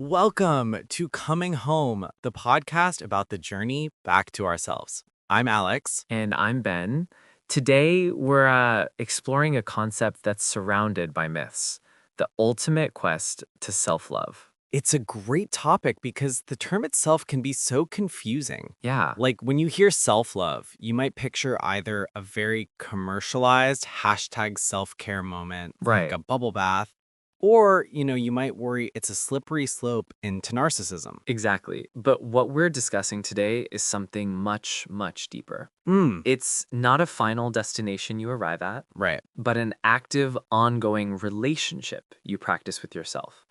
Welcome to Coming Home, the podcast about the journey back to ourselves. I'm Alex. And I'm Ben. Today, we're exploring a concept that's surrounded by myths, the ultimate quest to self love. It's a great topic because the term itself can be so confusing. Yeah, Like when you hear self love, you might picture either a very commercialized hashtag self care moment, like right. a bubble bath, or, you might worry it's a slippery slope into narcissism. Exactly. But what we're discussing today is something much, much deeper. Mm, It's not a final destination you arrive at, right. but an active, ongoing relationship you practice with yourself.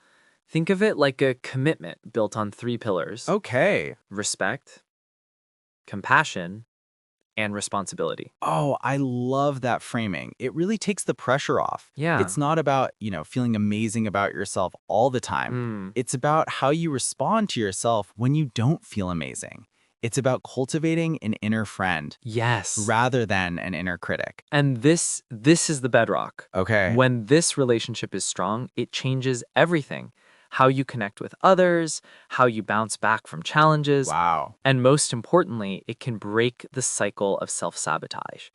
Think of it like a commitment built on three pillars: Okay. respect, compassion, and responsibility. Oh, I love that framing. It really takes the pressure off. Yeah. It's not about, feeling amazing about yourself all the time. Mm, It's about how you respond to yourself when you don't feel amazing. It's about cultivating an inner friend yes. rather than an inner critic. And this is the bedrock. Okay. When this relationship is strong, it changes everything. How you connect with others, how you bounce back from challenges, Wow. and most importantly, it can break the cycle of self-sabotage.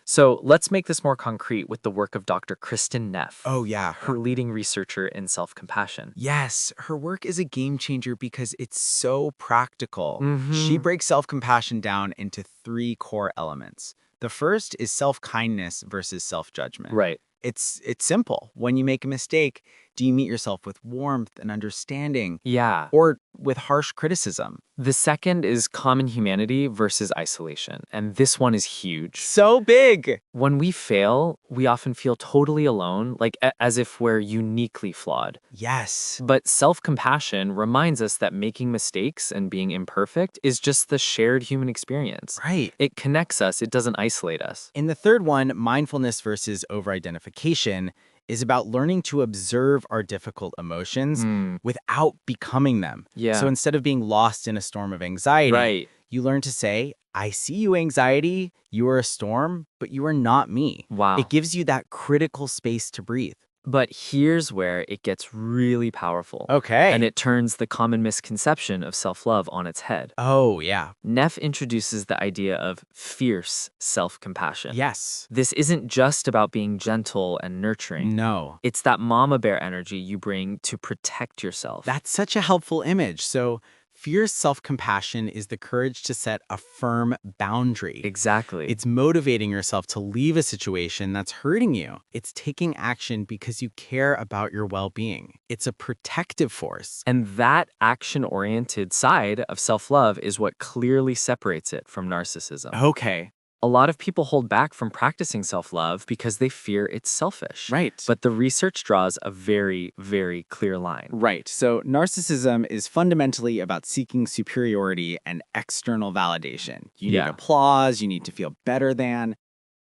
So let's make this more concrete with the work of Dr. Kristen Neff, Oh, yeah. her leading researcher in self-compassion. Yes, her work is a game changer because it's so practical. Mhm. She breaks self-compassion down into three core elements. The first is self-kindness versus self-judgment. Right. It's simple. When you make a mistake, do you meet yourself with warmth and understanding Yeah. or with harsh criticism? The second is common humanity versus isolation, and this one is huge. So big. When we fail, we often feel totally alone, like as if we're uniquely flawed. Yes. But self-compassion reminds us that making mistakes and being imperfect is just the shared human experience. Right. It connects us, it doesn't isolate us. And the third one, mindfulness versus over-identification, is about learning to observe our difficult emotions without becoming them. Yeah. So instead of being lost in a storm of anxiety, Right. you learn to say, I see you, anxiety. You are a storm, but you are not me. Wow. It gives you that critical space to breathe. But here's where it gets really powerful. Okay. And it turns the common misconception of self-love on its head. Oh, yeah. Neff introduces the idea of fierce self-compassion. Yes. This isn't just about being gentle and nurturing. No. It's that mama bear energy you bring to protect yourself. That's such a helpful image. So fierce self-compassion is the courage to set a firm boundary. Exactly. It's motivating yourself to leave a situation that's hurting you. It's taking action because you care about your well-being. It's a protective force. And that action-oriented side of self-love is what clearly separates it from narcissism. Okay. A lot of people hold back from practicing self-love because they fear it's selfish. Right. But the research draws a very, very clear line. Right. So narcissism is fundamentally about seeking superiority and external validation. You need Yeah. applause, you need to feel better than.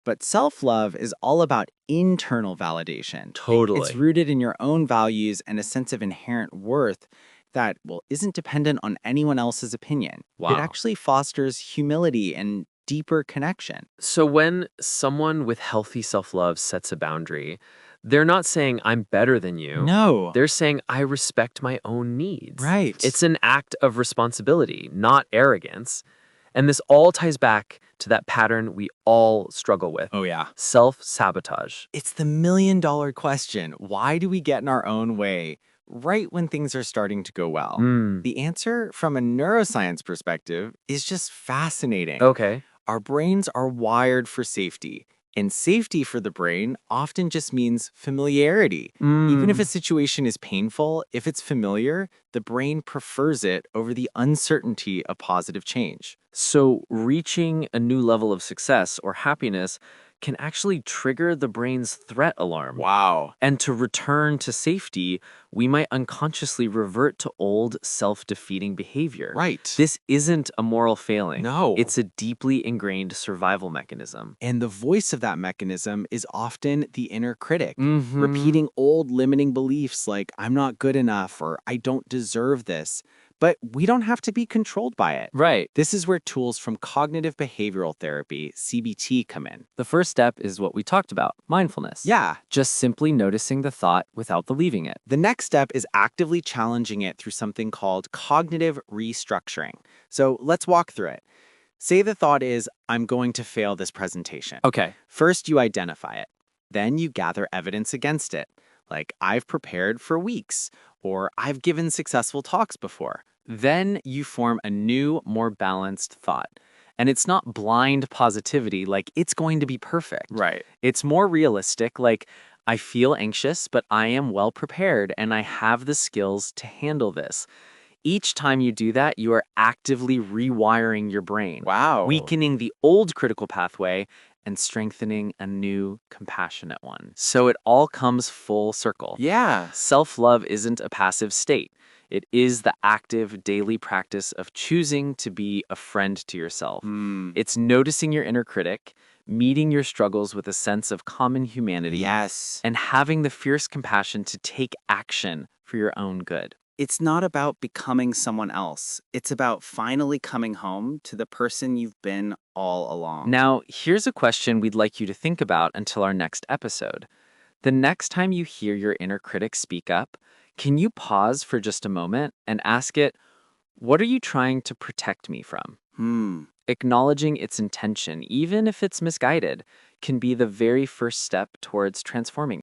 But self-love is all about internal validation. Totally. It's rooted in your own values and a sense of inherent worth that, isn't dependent on anyone else's opinion. Wow. It actually fosters humility and deeper connection. So when someone with healthy self-love sets a boundary, they're not saying I'm better than you. No. They're saying I respect my own needs. Right. It's an act of responsibility, not arrogance. And this all ties back to that pattern we all struggle with. Oh, yeah. Self-sabotage. It's the million-dollar question. Why do we get in our own way right when things are starting to go well? The answer from a neuroscience perspective is just fascinating. Okay. Our brains are wired for safety, and safety for the brain often just means familiarity. Even if a situation is painful, if it's familiar, the brain prefers it over the uncertainty of positive change. So reaching a new level of success or happiness can actually trigger the brain's threat alarm. Wow. And to return to safety, we might unconsciously revert to old self-defeating behavior. Right. This isn't a moral failing. No. It's a deeply ingrained survival mechanism. And the voice of that mechanism is often the inner critic, Mhm. repeating old limiting beliefs like, I'm not good enough or I don't deserve this. but we don't have to be controlled by it. Right. This is where tools from cognitive behavioral therapy, CBT, come in. The first step is what we talked about, mindfulness. Yeah. Just simply noticing the thought without believing it. The next step is actively challenging it through something called cognitive restructuring. So let's walk through it. Say the thought is, I'm going to fail this presentation. Okay. First, you identify it. Then you gather evidence against it, like I've prepared for weeks, or I've given successful talks before. Then you form a new, more balanced thought. And it's not blind positivity, like it's going to be perfect. Right. It's more realistic, like I feel anxious, but I am well prepared and I have the skills to handle this. Each time you do that, you are actively rewiring your brain, Wow. weakening the old critical pathway and strengthening a new compassionate one. So it all comes full circle. Yeah. Self-love isn't a passive state. It is the active daily practice of choosing to be a friend to yourself. It's noticing your inner critic, meeting your struggles with a sense of common humanity, Yes. and having the fierce compassion to take action for your own good. It's not about becoming someone else. It's about finally coming home to the person you've been all along. Now, here's a question we'd like you to think about until our next episode. The next time you hear your inner critic speak up, can you pause for just a moment and ask it, what are you trying to protect me from? Acknowledging its intention, even if it's misguided, can be the very first step towards transforming